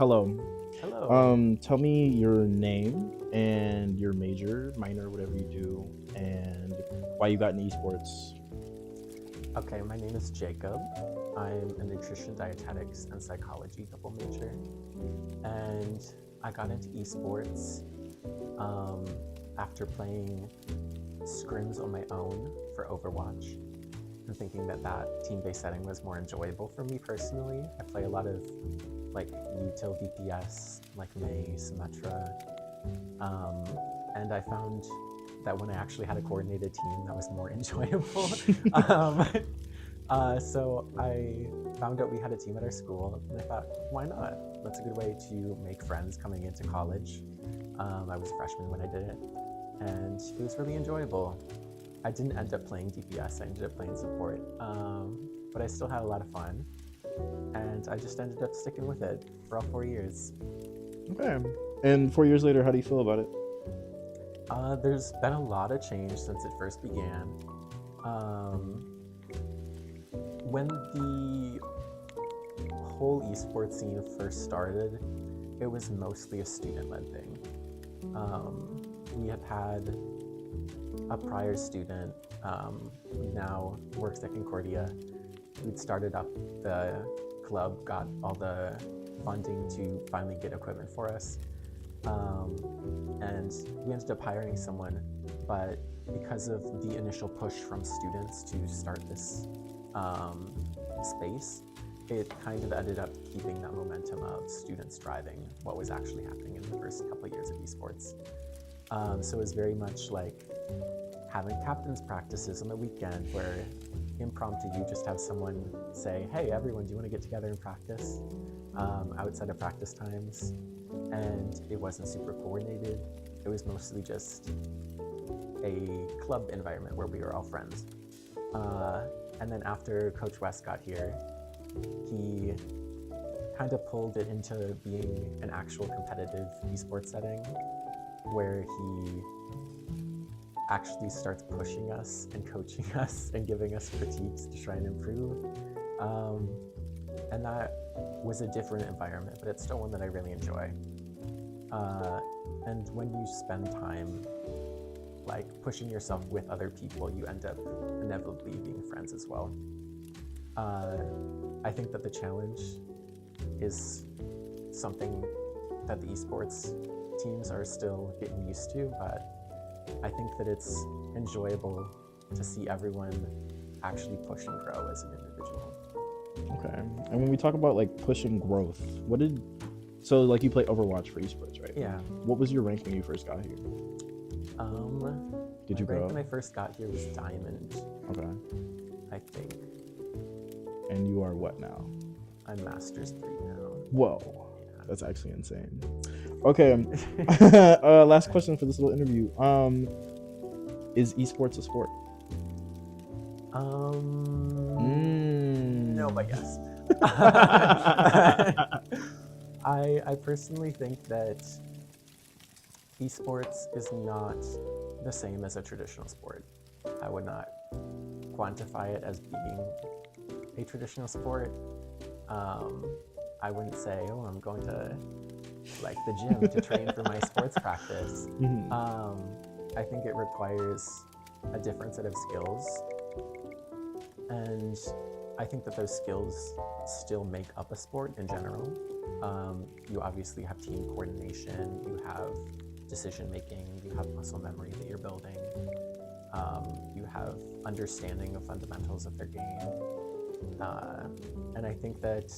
Hello. Hello. Tell me your name and your major, minor, whatever you do, and why you got into esports. Okay, my name is Jacob. I'm a nutrition, dietetics, and psychology double major. And I got into esports um, after playing scrims on my own for Overwatch and thinking that team-based setting was more enjoyable for me personally. I play a lot of like util DPS, like Mei, Symmetra, um, and I found that when I actually had a coordinated team, that was more enjoyable. um, so I found out we had a team at our school, and I thought, why not? That's a good way to make friends coming into college. I was a freshman when I did it, and it was really enjoyable. I didn't end up playing DPS, I ended up playing support, but I still had a lot of fun, and I just ended up sticking with it for all 4 years. Okay. And 4 years later, how do you feel about it? There's been a lot of change since it first began. When the whole esports scene first started, it was mostly a student-led thing. We have had a prior student who now works at Concordia. We'd started up the club, got all the funding to finally get equipment for us. And we ended up hiring someone, but because of the initial push from students to start this space, it kind of ended up keeping that momentum of students driving what was actually happening in the first couple of years of esports. So it was very much like having captain's practices on the weekend where impromptu you just have someone say, hey everyone, do you want to get together and practice outside of practice times? And it wasn't super coordinated. It was mostly just a club environment where we were all friends. And then after Coach West got here, he kind of pulled it into being an actual competitive esports setting where he actually starts pushing us and coaching us and giving us critiques to try and improve. And that was a different environment, but it's still one that I really enjoy. And when you spend time like pushing yourself with other people, you end up inevitably being friends as well. I think that the challenge is something that the esports teams are still getting used to, but I think that it's enjoyable to see everyone actually push and grow as an individual. Okay. And when we talk about like pushing growth, so like you play Overwatch for esports, right? Yeah. What was your rank when you first got here? Did you my grow? rank when I first got here was Diamond, Okay. I think. And you are what now? I'm Masters 3 now. Whoa. Yeah. That's actually insane. Okay. Last question for this little interview. Is esports a sport? No, but yes. I personally think that esports is not the same as a traditional sport. I would not quantify it as being a traditional sport. I wouldn't say, oh, I'm going to like the gym to train for my sports practice. Mhm. I think it requires a different set of skills, and I think that those skills still make up a sport in general. You obviously have team coordination, you have decision making, you have muscle memory that you're building, you have understanding of fundamentals of their game, and I think that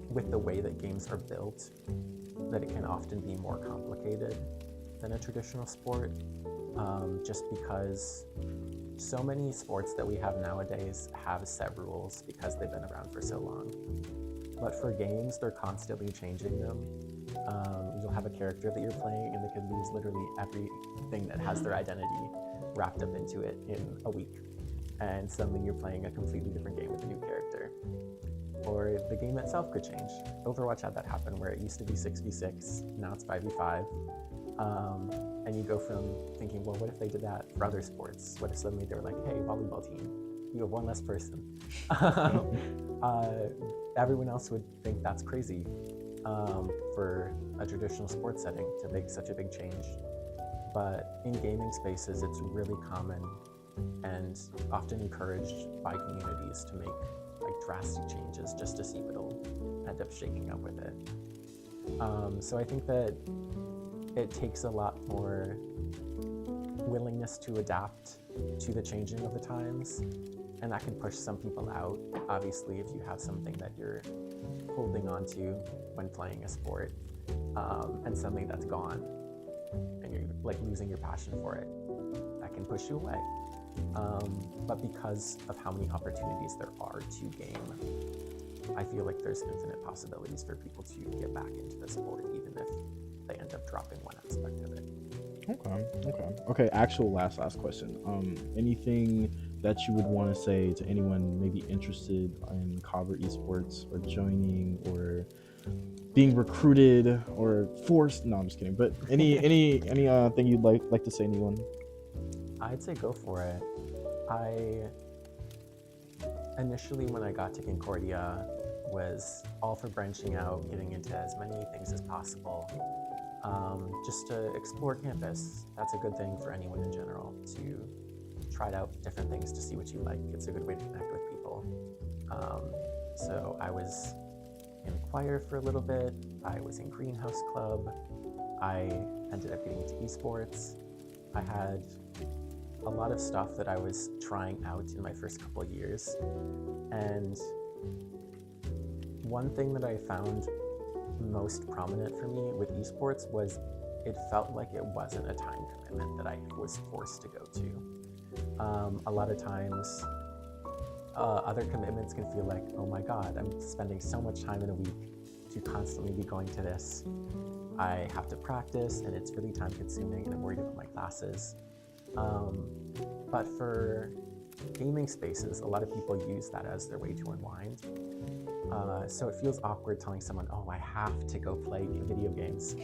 with the way that games are built, that it can often be more complicated than a traditional sport, just because so many sports that we have nowadays have set rules because they've been around for so long. But for games, they're constantly changing them. You'll have a character that you're playing and they could lose literally everything that has their identity wrapped up into it in a week. And suddenly you're playing a completely different game with a new character. Or the game itself could change. Overwatch had that happen where it used to be 6v6, now it's 5v5. And you go from thinking, well, what if they did that for other sports? What if suddenly they were like, hey, volleyball team, you have one less person? Everyone else would think that's crazy. for a traditional sports setting to make such a big change. But in gaming spaces, it's really common and often encouraged by communities to make like drastic changes just to see what will end up shaking up with it. So I think that it takes a lot more willingness to adapt to the changing of the times, and that can push some people out. Obviously, if you have something that you're holding on to when playing a sport, and something that's gone, and you're like losing your passion for it, that can push you away. But because of how many opportunities there are to game, I feel like there's infinite possibilities for people to get back into the sport, even if they end up dropping one aspect of it. Okay. Actual last question. Anything that you would want to say to anyone maybe interested in Cobber Esports or joining or being recruited or forced? No, I'm just kidding. But any thing you'd like to say to anyone? I'd say go for it. I initially, when I got to Concordia, was all for branching out, getting into as many things as possible, just to explore campus. That's a good thing for anyone in general, to try out different things to see what you like. It's a good way to connect with people. So I was in choir for a little bit. I was in Greenhouse Club. I ended up getting into esports. I had a lot of stuff that I was trying out in my first couple of years. And one thing that I found most prominent for me with esports was it felt like it wasn't a time commitment that I was forced to go to. A lot of times, other commitments can feel like, oh my God, I'm spending so much time in a week to constantly be going to this. I have to practice and it's really time consuming and I'm worried about my classes. But for gaming spaces, a lot of people use that as their way to unwind. So it feels awkward telling someone, oh, I have to go play video games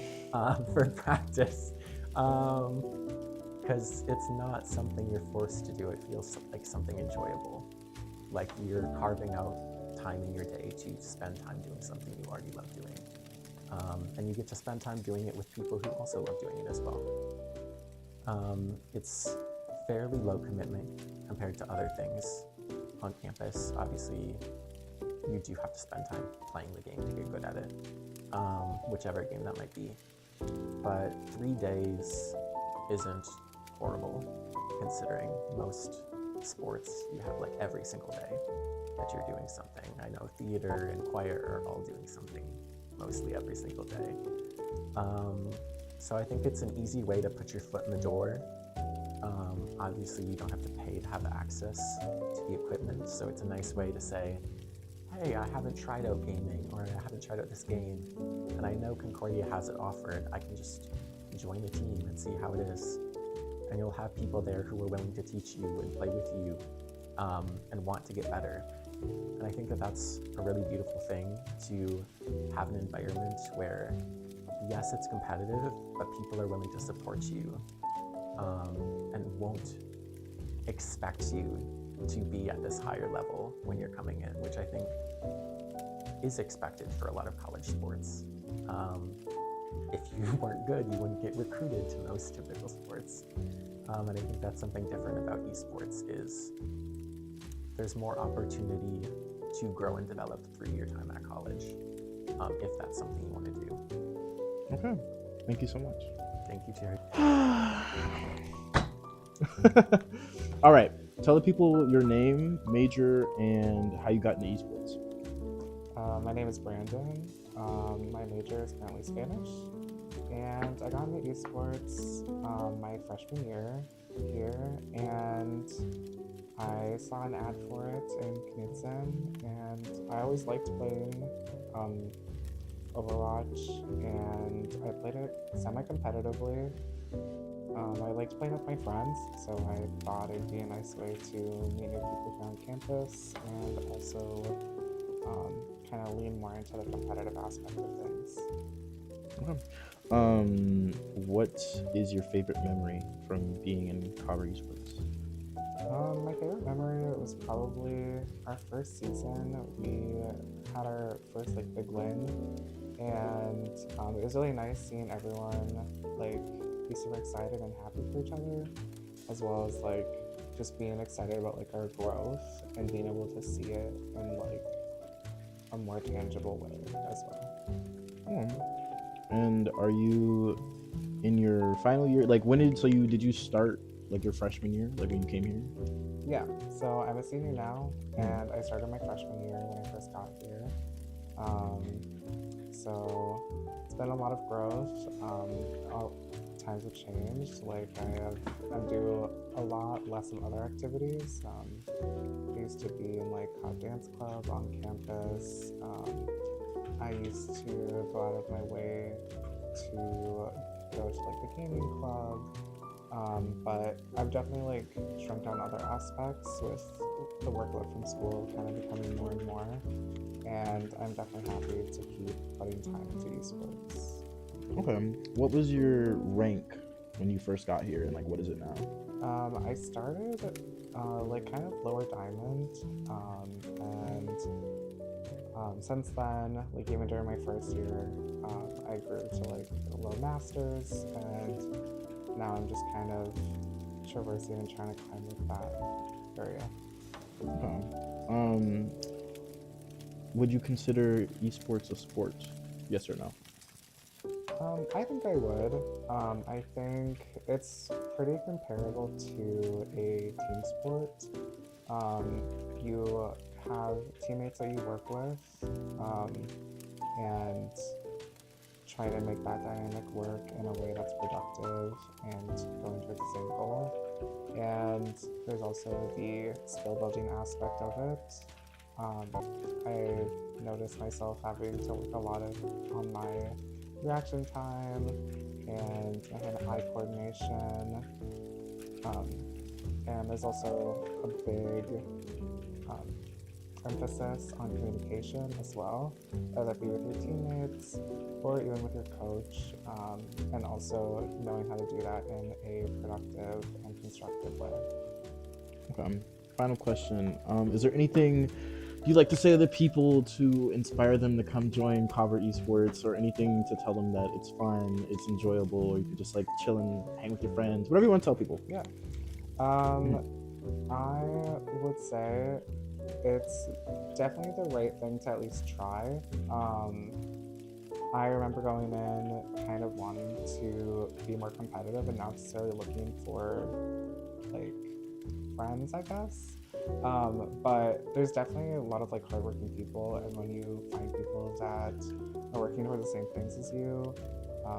for practice. Because it's not something you're forced to do. It feels like something enjoyable. Like you're carving out time in your day to spend time doing something you already love doing. And you get to spend time doing it with people who also love doing it as well. It's fairly low commitment compared to other things on campus. Obviously, you do have to spend time playing the game to get good at it, whichever game that might be. But 3 days isn't horrible, considering most sports you have like every single day that you're doing something. I know theater and choir are all doing something mostly every single day. So I think it's an easy way to put your foot in the door. Obviously, you don't have to pay to have access to the equipment, so it's a nice way to say, hey, I haven't tried out gaming, or I haven't tried out this game, and I know Concordia has it offered. I can just join the team and see how it is. And you'll have people there who are willing to teach you and play with you, and want to get better. And I think that that's a really beautiful thing, to have an environment where, yes, it's competitive, but people are willing to support you, and won't expect you to be at this higher level when you're coming in, which I think is expected for a lot of college sports. If you weren't good, you wouldn't get recruited to most typical sports. And I think that's something different about esports, is there's more opportunity to grow and develop through your time at college, if that's something you want to do. Okay. Thank you so much. Thank you, Jared. All right. Tell the people your name, major, and how you got into esports. My name is Brandon. My major is currently Spanish, and I got into esports my freshman year here, and I saw an ad for it in Knudsen, and I always liked playing Overwatch, and I played it semi-competitively. I liked playing with my friends, so I thought it'd be a nice way to meet new people here on campus, and also kind of lean more into the competitive aspect of things. Okay. What is your favorite memory from being in Cobber Esports? My favorite memory was probably our first season. We had our first big win, and it was really nice seeing everyone like be super excited and happy for each other, as well as like just being excited about like our growth and being able to see it in like a more tangible way as well. And are you in your final year? Like, did you start like your freshman year, like when you came here? Yeah, so I'm a senior now, and I started my freshman year when I first got here. So it's been a lot of growth. Times have changed. Like I do a lot less of other activities. I used to be in like hot dance club on campus. I used to go out of my way to go to like the gaming club. But I've definitely like shrunk down other aspects with the workload from school kind of becoming more and more. And I'm definitely happy to keep putting time into esports. Okay. What was your rank when you first got here, and like what is it now? I started like kind of lower diamond, and since then, like even during my first year, I grew to like low masters, and now I'm just kind of traversing and trying to climb with that area. Okay. Would you consider esports a sport? Yes or no? I think I would. I think it's pretty comparable to a team sport. You have teammates that you work with, and try to make that dynamic work in a way that's productive and going towards the same goal. And there's also the skill building aspect of it. I noticed myself having to work a lot on my reaction time and my hand-eye coordination. And there's also a big emphasis on communication as well, whether that be with your teammates or even with your coach, and also knowing how to do that in a productive and constructive way. Okay. Final question. Is there anything you'd like to say to the people to inspire them to come join Cobber Esports, or anything to tell them that it's fun, it's enjoyable, or you could just like chill and hang with your friends, whatever you want to tell people? Yeah. I would say it's definitely the right thing to at least try. I remember going in kind of wanting to be more competitive and not necessarily looking for like friends, I guess. But there's definitely a lot of like hardworking people, and when you find people that are working toward the same things as you,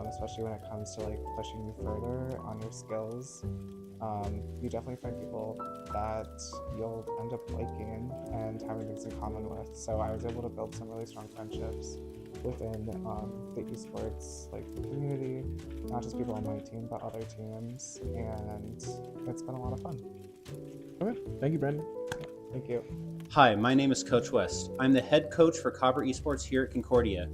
especially when it comes to like pushing you further on your skills, you definitely find people that you'll end up liking and having things in common with. So I was able to build some really strong friendships within the esports like community, not just people on my team but other teams, and it's been a lot of fun. Okay. Thank you, Brandon. Thank you. Hi, my name is Coach West. I'm the head coach for Cobber Esports here at Concordia.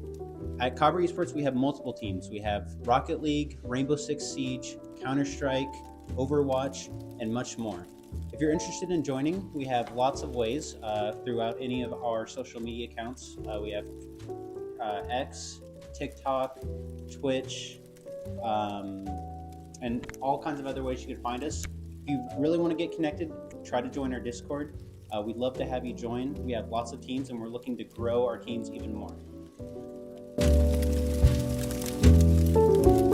At Cobber Esports, we have multiple teams. We have Rocket League, Rainbow Six Siege, Counter-Strike, Overwatch, and much more. If you're interested in joining, we have lots of ways throughout any of our social media accounts. We have X, TikTok, Twitch, and all kinds of other ways you can find us. If you really want to get connected, try to join our Discord. We'd love to have you join. We have lots of teams, and we're looking to grow our teams even more.